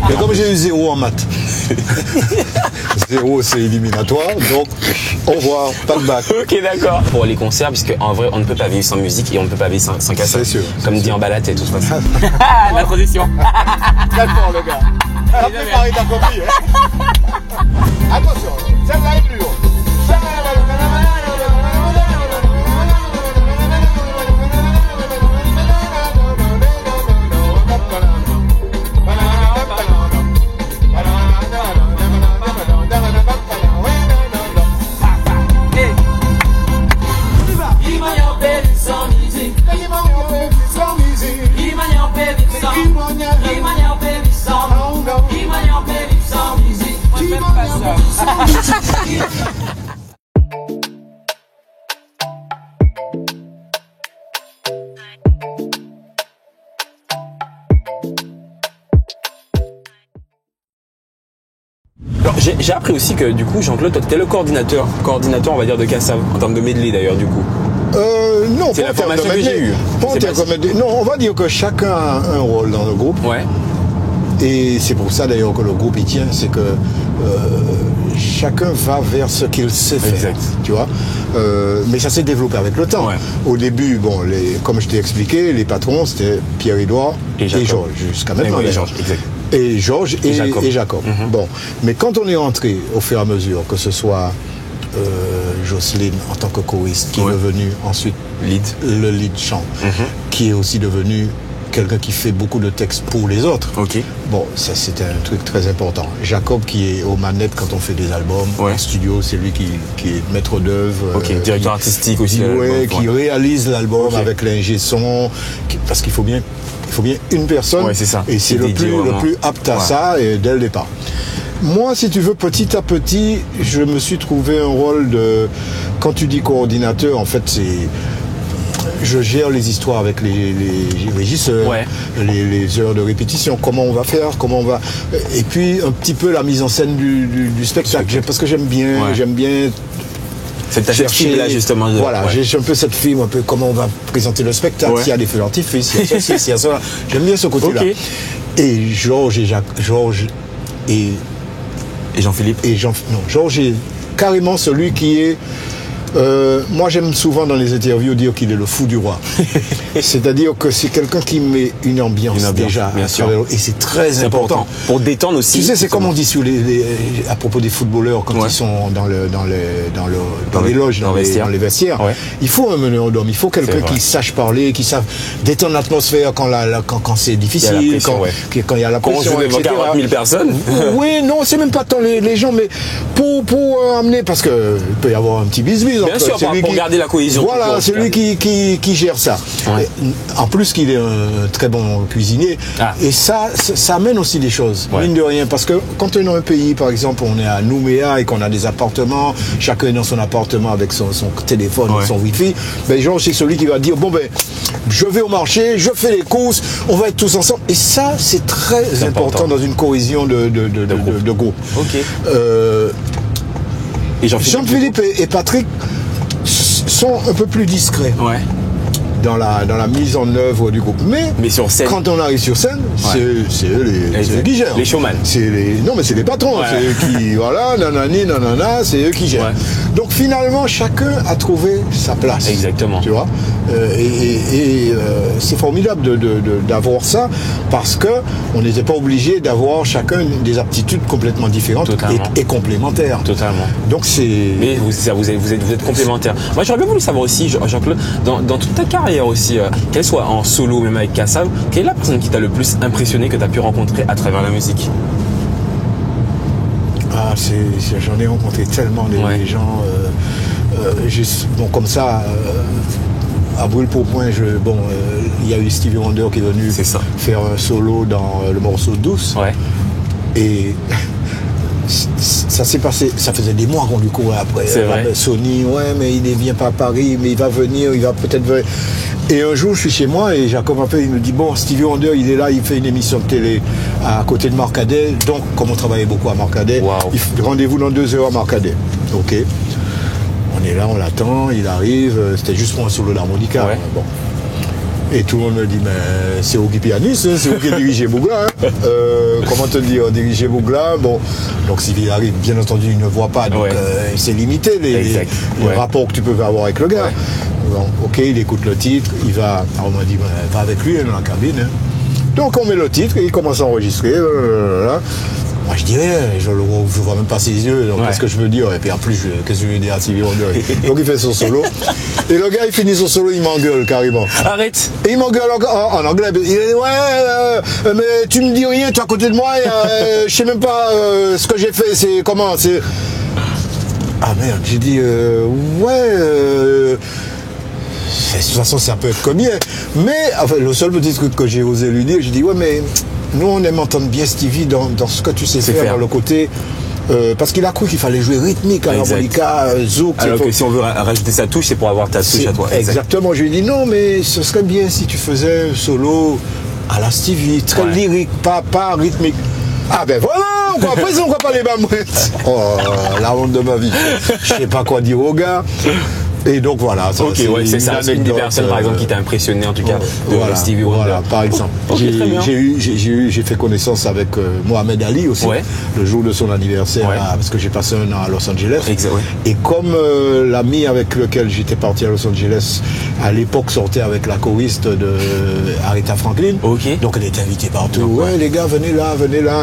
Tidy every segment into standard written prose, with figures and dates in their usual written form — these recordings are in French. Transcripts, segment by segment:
Mais comme j'ai eu 0 en maths, 0 c'est éliminatoire, donc au revoir, pas de bac. Ok, d'accord. Pour les concerts, puisque en vrai, on ne peut pas vivre sans musique et on ne peut pas vivre sans Kassav. C'est sûr. Comme dit en balade, et tout de toute façon. La transition. D'accord, le gars. La préparé ta copie. Attention, celle-là est plus haut. J'ai appris aussi que du coup, Jean-Claude, toi, tu es le coordinateur, on va dire, de Kassav, en termes de medley d'ailleurs, du coup. Non, c'est la formation que j'ai eue. Non, on va dire que chacun a un rôle dans le groupe. Ouais. Et c'est pour ça d'ailleurs que le groupe y tient, c'est que chacun va vers ce qu'il sait faire. Exact. Tu vois. Mais ça s'est développé avec le temps. Ouais. Au début, bon, comme je t'ai expliqué, les patrons c'était Pierre-Édouard et Georges, jusqu'à maintenant. Et Georges, exact. Et Georges et Jacob. Mm-hmm. Bon, mais quand on est entré au fur et à mesure, que ce soit Jocelyne en tant que choriste, qui est devenu ensuite le lead chant, qui est aussi devenu quelqu'un qui fait beaucoup de textes pour les autres. Ok. Bon, ça c'était un truc très important. Jacob qui est aux manettes quand on fait des albums, en studio, c'est lui qui est maître d'œuvre. Ok, directeur artistique aussi. Qui réalise l'album avec l'ingé son, parce qu'il faut bien une personne, et c'est le plus apte à ça et dès le départ. Moi, si tu veux, petit à petit, je me suis trouvé un rôle de... Quand tu dis coordinateur, en fait, c'est... Je gère les histoires avec les régisseurs, les heures de répétition, comment on va faire, et puis un petit peu la mise en scène du spectacle, parce que j'aime bien cette fibre là justement. Voilà, j'ai un peu cette fibre, un peu comment on va présenter le spectacle, s'il y a des feux d'artifice, s'il y a ça, j'aime bien ce côté-là. Okay. Et Georges et Jean-Philippe. Georges est carrément celui qui est... moi j'aime souvent dans les interviews dire qu'il est le fou du roi. C'est-à-dire que c'est quelqu'un qui met une ambiance déjà, bien sûr. Et c'est très important. Pour détendre aussi. Tu sais, c'est comme on dit à propos des footballeurs quand ils sont dans les loges, dans les vestiaires. Ouais. Il faut un meneur d'homme, il faut quelqu'un qui sache parler, qui sache détendre l'atmosphère quand c'est difficile, quand il y a la pression, quand on joue devant 40 000 personnes. Oui, non, c'est même pas tant les gens, mais pour amener, parce que il peut y avoir un petit bisbis. Bien sûr, pour garder la cohésion. Voilà, c'est lui qui gère ça. Ouais. En plus qu'il est un très bon cuisinier. Et ça amène aussi des choses, mine de rien. Parce que quand on est dans un pays, par exemple, on est à Nouméa et qu'on a des appartements, chacun est dans son appartement avec son téléphone, son wifi, ben Georges, c'est celui qui va dire, bon ben, je vais au marché, je fais les courses, on va être tous ensemble. Et ça, c'est très important dans une cohésion de groupe. Ok. Et Jean-Philippe et Patrick sont un peu plus discrets dans la mise en œuvre du groupe. Mais sur scène, quand on arrive sur scène, c'est eux qui gèrent. Les showman. Non, mais c'est les patrons. C'est eux qui, voilà, nanana, c'est eux qui gèrent. Donc finalement, chacun a trouvé sa place. Exactement. Tu vois. C'est formidable d'avoir ça, parce que on n'était pas obligé d'avoir chacun des aptitudes complètement différentes et complémentaires. Totalement. Donc c'est. Mais vous êtes complémentaires. Moi, j'aurais bien voulu savoir aussi, Jean-Claude, dans toute ta carrière aussi, qu'elle soit en solo, même avec Kassav, quelle est la personne qui t'a le plus impressionné que tu as pu rencontrer à travers la musique? J'en ai rencontré tellement des gens. Bon, comme ça. À brûle-pourpoint, il y a eu Stevie Wonder qui est venu faire un solo dans le morceau Douce. Et ça s'est passé, ça faisait des mois qu'on lui courait après. C'est vrai. Sony, mais il ne vient pas à Paris, mais il va venir, il va peut-être venir. Et un jour, je suis chez moi et Jacob m'appelle, il me dit, bon, Stevie Wonder, il est là, il fait une émission de télé à côté de Marcadet. Donc, comme on travaillait beaucoup à Marcadet, rendez-vous dans 2 heures à Marcadet. Ok. On est là, on l'attend, il arrive, c'était juste pour un solo d'harmonica. Bon. Et tout le monde me dit, mais c'est vous qui pianiste, hein, c'est vous qui dirigez Bougla. Hein. Comment te dire, diriger Bougla, bon, donc s'il arrive, bien entendu, il ne voit pas, donc c'est limité les rapports que tu peux avoir avec le gars. Bon, ok, il écoute le titre, il va, alors on m'a dit, va avec lui dans la cabine. Hein. Donc on met le titre, et il commence à enregistrer. Moi je dis rien, je vois même pas ses yeux, donc qu'est-ce que je veux dire? Et puis en plus, qu'est-ce que je veux dire à Stevie Wonder? Donc il fait son solo. Et le gars il finit son solo, il m'engueule carrément. Arrête! Et il m'engueule en anglais. Il dit mais tu me dis rien, tu es à côté de moi, et, je sais même pas ce que j'ai fait, c'est comment, c'est. Ah merde, j'ai dit de toute façon ça peut être combien. Mais enfin, le seul petit truc que j'ai osé lui dire, j'ai dit ouais mais nous on aime entendre bien Stevie dans ce que tu sais faire, dans le côté parce qu'il a cru qu'il fallait jouer rythmique, harmonica, zouk. Alors que si on veut rajouter sa touche, c'est pour avoir ta touche à toi. Exactement, je lui ai dit non mais ce serait bien si tu faisais solo à la Stevie, très lyrique, pas rythmique. Ah ben voilà, après on va parler bamouettes. Oh la honte de ma vie. Je sais pas quoi dire au gars. Et donc voilà, ça, c'est ça, une des personnes par exemple qui t'a impressionné en tout cas de Stevie Wonder. Voilà, par exemple. J'ai fait connaissance avec Mohamed Ali aussi, le jour de son anniversaire, parce que j'ai passé un an à Los Angeles. Et comme l'ami avec lequel j'étais parti à Los Angeles, à l'époque sortait avec la choriste de Aretha Franklin, donc elle était invitée partout. Ouais les gars, venez là.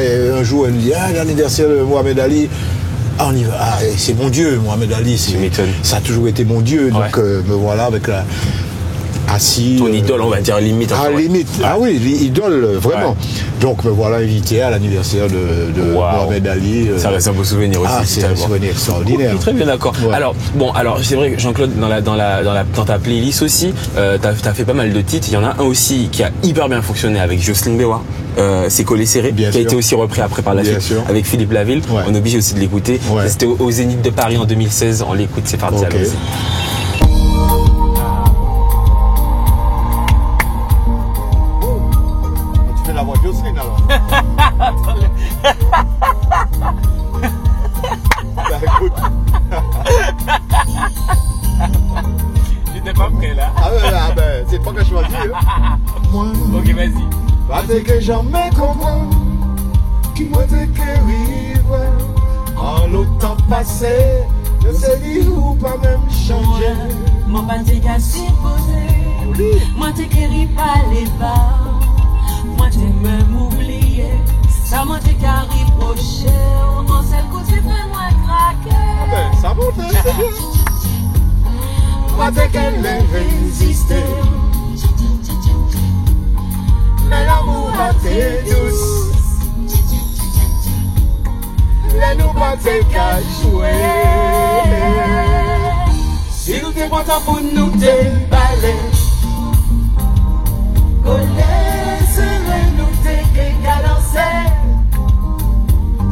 Et un jour elle me dit, l'anniversaire de Mohamed Ali. Ah, on y va. Ah, c'est mon Dieu, Mohamed Ali. Ça a toujours été mon Dieu. Donc, me voilà avec la. Assis. Ton idole, on va dire, limite. Limite. Ah oui, l'idole, vraiment. Donc, me voilà invité à l'anniversaire de Mohamed Ali. Ça reste un beau souvenir aussi. C'est un souvenir extraordinaire. Très bien, d'accord. Alors, c'est vrai que Jean-Claude, dans ta playlist aussi, t'as fait pas mal de titres. Il y en a un aussi qui a hyper bien fonctionné avec Jocelyne Bewa. C'est Collé Serré, qui a été aussi repris après par la suite avec Philippe Laville. On est obligé aussi de l'écouter. C'était au Zénith de Paris en 2016. On l'écoute, c'est parti. Allons-y. Tu fais la voix de Jocelyne alors. Écoute. J'étais pas prêt là. Ah ben, c'est pas que je choisis. Ok, vas-y. Pas que jamais comprendre qui m'a dit que vivre en l'autant passé, je sais dire ou pas même changer. Mon pas t'es qu'à s'y poser, moi t'es guéri pas les bas, moi t'es même oublié, ça m'a t'es qu'à reprocher, en seul coup tu fais moi craquer. Ah ben ça monte, c'est bien. Moi t'es qu'elle est résisté. Mais l'amour a été douce. Les nous pas qu'à jouer. Si nous t'es content pour nous déballer, collez, serré, nous t'es qu'à lancer.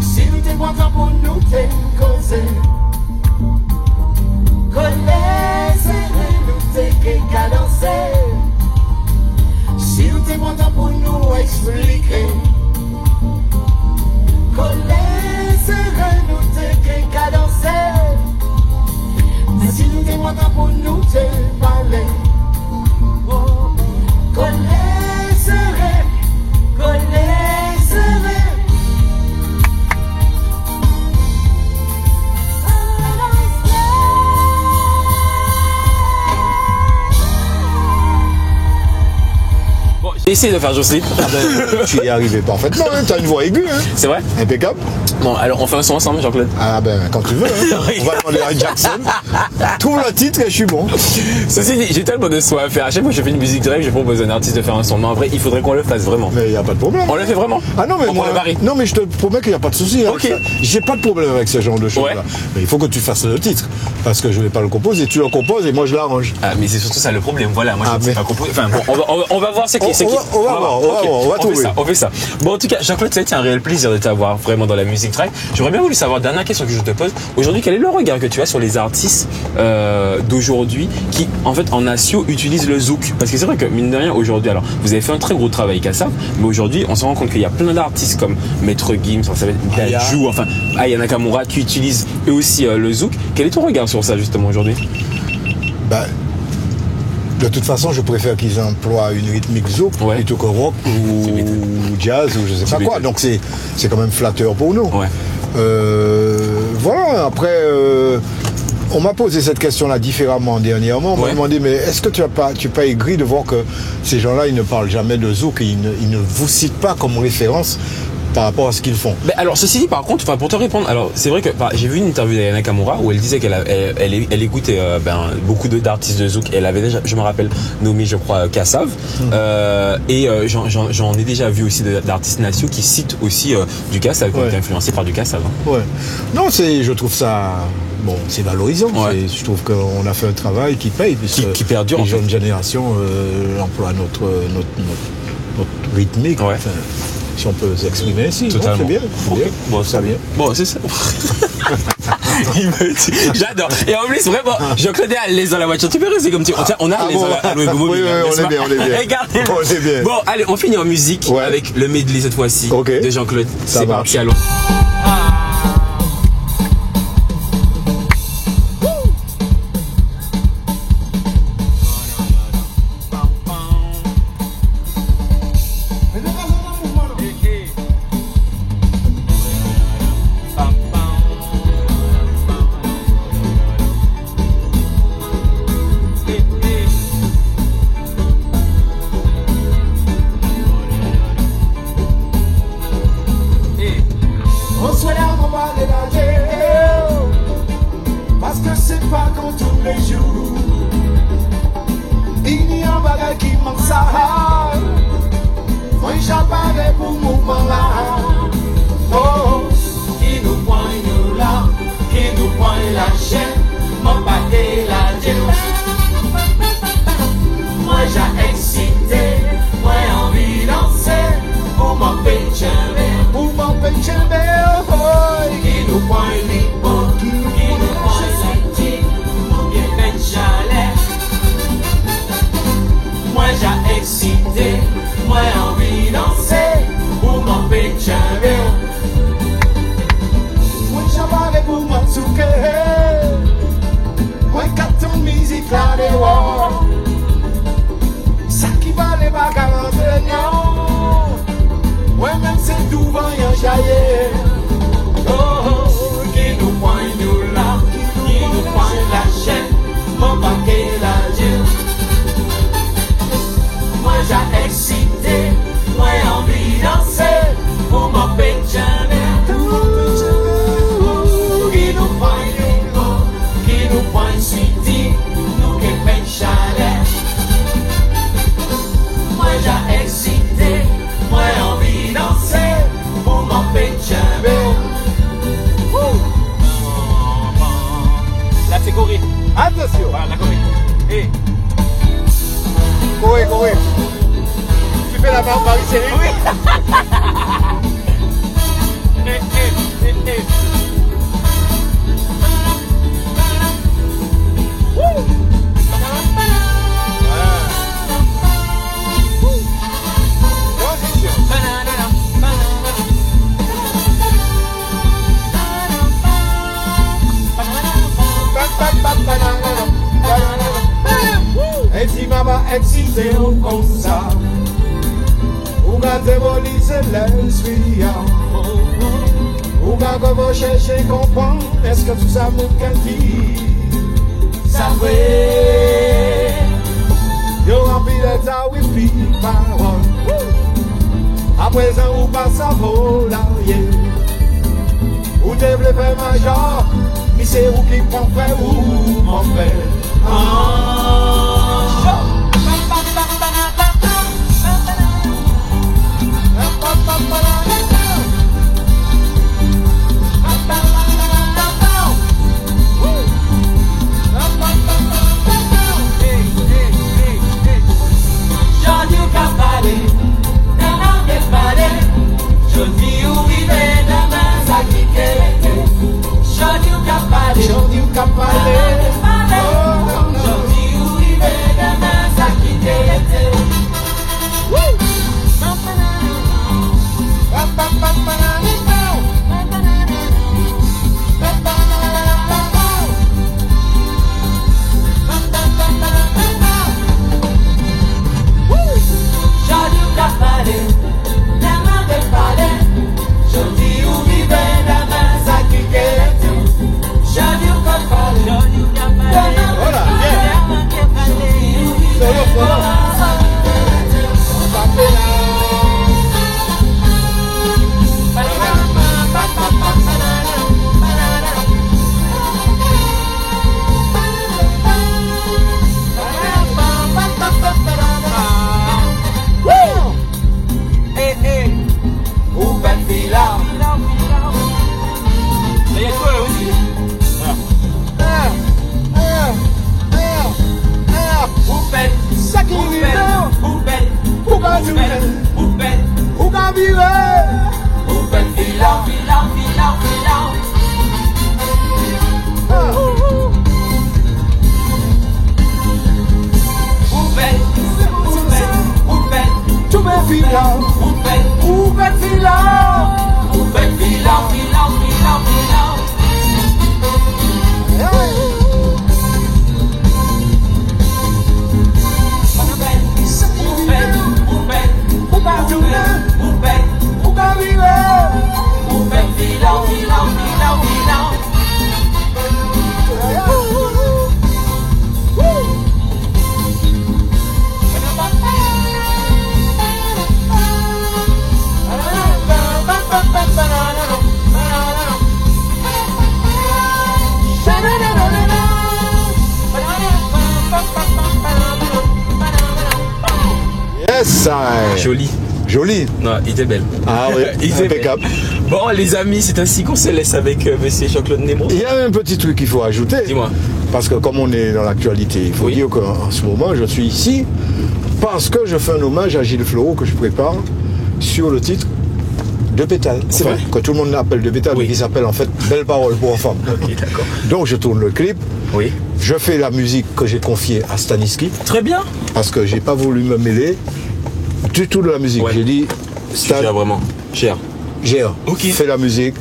Si nous t'es content pour nous t'es causé, collez, serré, nous t'es qu'à lancer. Si nous t'es content pour nous expliquer, collez, serré, nous t'es qu'à danser. Mais si nous t'es content pour nous t'es parler, collez, serré, collez, serré. J'ai essayé de faire Jocelyne. Tu y es arrivé parfaitement, hein. T'as une voix aiguë. Hein. C'est vrai? Impeccable. Bon, alors on fait un son ensemble, Jean-Claude. Ah ben, quand tu veux. Hein. On va demander à Jackson. Trouve le titre et je suis bon. Ceci dit, j'ai tellement de soins à faire. À chaque fois que je fais une musique drive, je propose à un artiste de faire un son. Mais en vrai, il faudrait qu'on le fasse vraiment. Mais il n'y a pas de problème. On le fait vraiment? Ah non, mais moi, non, mais je te promets qu'il n'y a pas de souci. Ok. Hein. J'ai pas de problème avec ce genre de choses-là. Mais il faut que tu fasses le titre. Parce que je ne vais pas le composer. Tu le composes et moi je l'arrange. Ah, mais c'est surtout ça le problème. Voilà, moi je ne sais pas composer. Enfin, bon, on va voir ce qui est. On va trouver. On fait ça. Bon, en tout cas, Jean-Claude, ça a été un réel plaisir de t'avoir vraiment dans la musique track. J'aurais bien voulu savoir, dernière question que je te pose. Aujourd'hui, quel est le regard que tu as sur les artistes d'aujourd'hui qui, en fait, en Asio, utilisent le zouk? Parce que c'est vrai que, mine de rien, aujourd'hui, alors, vous avez fait un très gros travail avec ça, mais aujourd'hui, on se rend compte qu'il y a plein d'artistes comme Maître Gims, ça s'appelle Dajou, enfin, Aya Nakamura, qui utilisent eux aussi le zouk. Quel est ton regard sur ça, justement, aujourd'hui? Bah, De toute façon, je préfère qu'ils emploient une rythmique zouk plutôt que rock ou jazz ou je sais pas quoi. Donc c'est quand même flatteur pour nous. Ouais. Voilà, après, on m'a posé cette question-là différemment dernièrement. On m'a demandé, mais est-ce que tu n'es pas aigri de voir que ces gens-là, ils ne parlent jamais de zouk, ils ne vous citent pas comme référence par rapport à ce qu'ils font. Mais alors, ceci dit, par contre, pour te répondre, alors c'est vrai que j'ai vu une interview d'Aya Nakamura où elle disait qu'elle écoutait beaucoup d'artistes de zouk. Elle avait déjà, je me rappelle, nommé, je crois, Kassav. Et j'en ai déjà vu aussi d'artistes nationaux qui citent aussi du Kassav, qui ont été influencés par du Kassav. Hein. Ouais. Non, je trouve ça. Bon, c'est valorisant. Ouais. Je trouve qu'on a fait un travail qui paye, qui perdure. Les jeunes générations emploient notre rythmique. Ouais. Enfin, si on peut s'exprimer ainsi. Totalement. C'est bien. Bon, ça bien. Bon, c'est ça. J'adore. Et en plus, vraiment, Jean-Claude est à l'aise dans la voiture. Tu peux rester comme tu. On a à l'aise dans la voiture. Oui, on est bien. Regardez. On est bien. Bon, allez, on finit en musique avec le medley cette fois-ci de Jean-Claude. C'est parti, allons. Jodi ou kapale, Joli. Joli. Non, il était belle. Ah oui, impeccable. Bon, les amis, c'est ainsi qu'on se laisse avec monsieur Jean-Claude Nemo. Il y a un petit truc qu'il faut ajouter. Dis-moi. Parce que comme on est dans l'actualité, il faut dire qu'en ce moment, je suis ici parce que je fais un hommage à Gilles Fleureau que je prépare sur le titre De Pétales. C'est vrai. Que tout le monde appelle De Pétales, mais qui s'appelle en fait Belle Parole pour enfants. Ok, d'accord. Donc je tourne le clip. Oui. Je fais la musique que j'ai confiée à Staniski. Très bien. Parce que j'ai pas voulu me mêler du tout de la musique. J'ai dit, Stan, vraiment, cher. Fais la musique.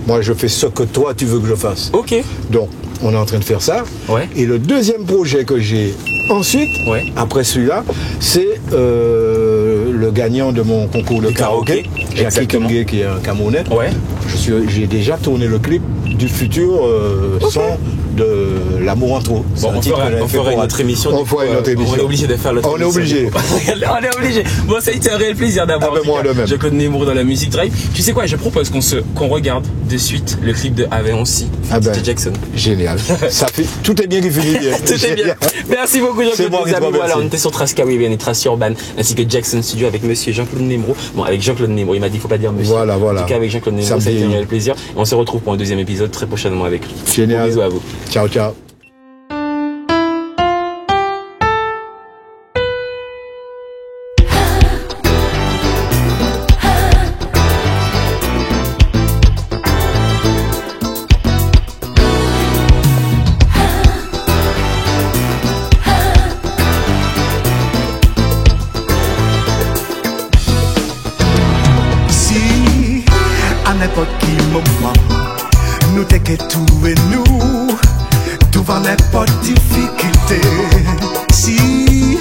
Moi, je fais ce que toi, tu veux que je fasse. Ok. Donc, on est en train de faire ça. Ouais. Et le deuxième projet que j'ai ensuite, après celui-là, c'est le gagnant de mon concours de karaoké, Jackie Kemge, qui est un Camerounais. Ouais. J'ai déjà tourné le clip du futur son de L'amour en trop. Bon, on fera une autre émission. On fera une autre émission. On est obligé de faire l'autre émission. On est obligé. On est obligé. Bon, ça a été un réel plaisir d'avoir Jean-Claude Nemo dans la Music Drive. Tu sais quoi, je propose qu'on regarde de suite le clip de Avency, DJ Jackson. Génial. Ça fait, tout est bien qui finit bien. Tout est bien. Merci beaucoup Jean-Claude. Voilà, on était sur Trace Caribbean et Trace Urban, ainsi que Jackson Studio avec monsieur Jean-Claude Nemo. Bon, avec Jean-Claude Nemo, il m'a dit qu'il ne faut pas dire monsieur. Voilà. En tout cas, avec Jean-Claude Nemo, ça a été un réel plaisir. Et on se retrouve pour un deuxième épisode très prochainement avec lui. Génial. Bisous à vous. Ciao, ciao. N'importe qui moment, nous t'es que tout et nous, tout va n'importe difficulté. Si,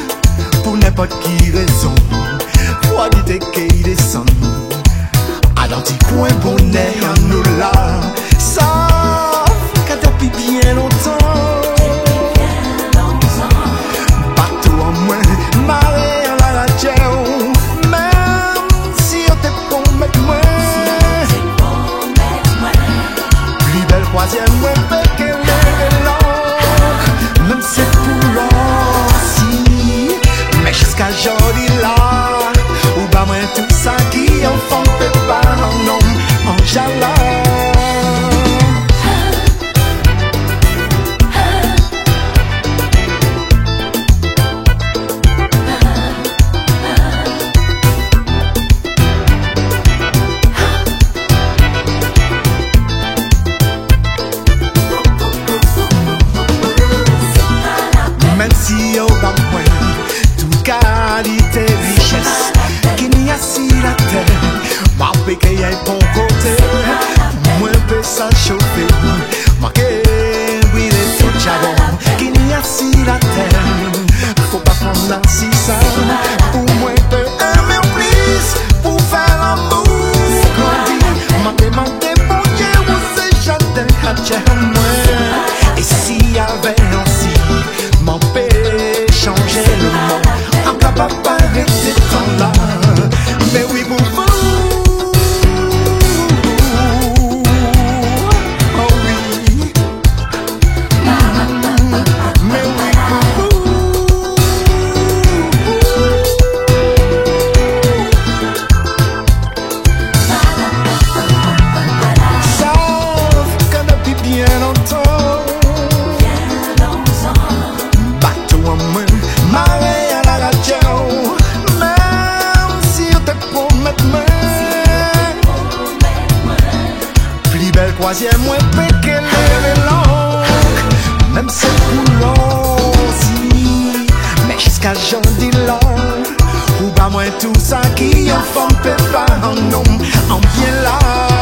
pour n'importe qui raison, faut dire qu'il descend. À l'anti-coin bonheur, nous là, ça, quand depuis bien longtemps, partout en moins, marée à la radio, même si on te promet moins. Troisième, moi, que même c'est pour l'or, mais jusqu'à aujourd'hui là, ou bah moi tout ça qui en font peut pas un homme en jala. Qu'il y a bon côté, moi peut ça chauffer, marquer, brûler tout charbon, qu'il y a si la terre, faut pas prendre la si ça, pour moi peut aimer plus, pour faire l'amour, grandir, manquer, mon Dieu, où c'est jardin, à moi, et s'il y avait ainsi, m'en peut changer le monde, en capable d'arrêter tant là, mais oui, pour vous. Troisième, moi, péqué les langues, même c'est pour l'or, mais jusqu'à j'en dis là, ou bah moi tout ça qui en femme peut pas en homme en bien là.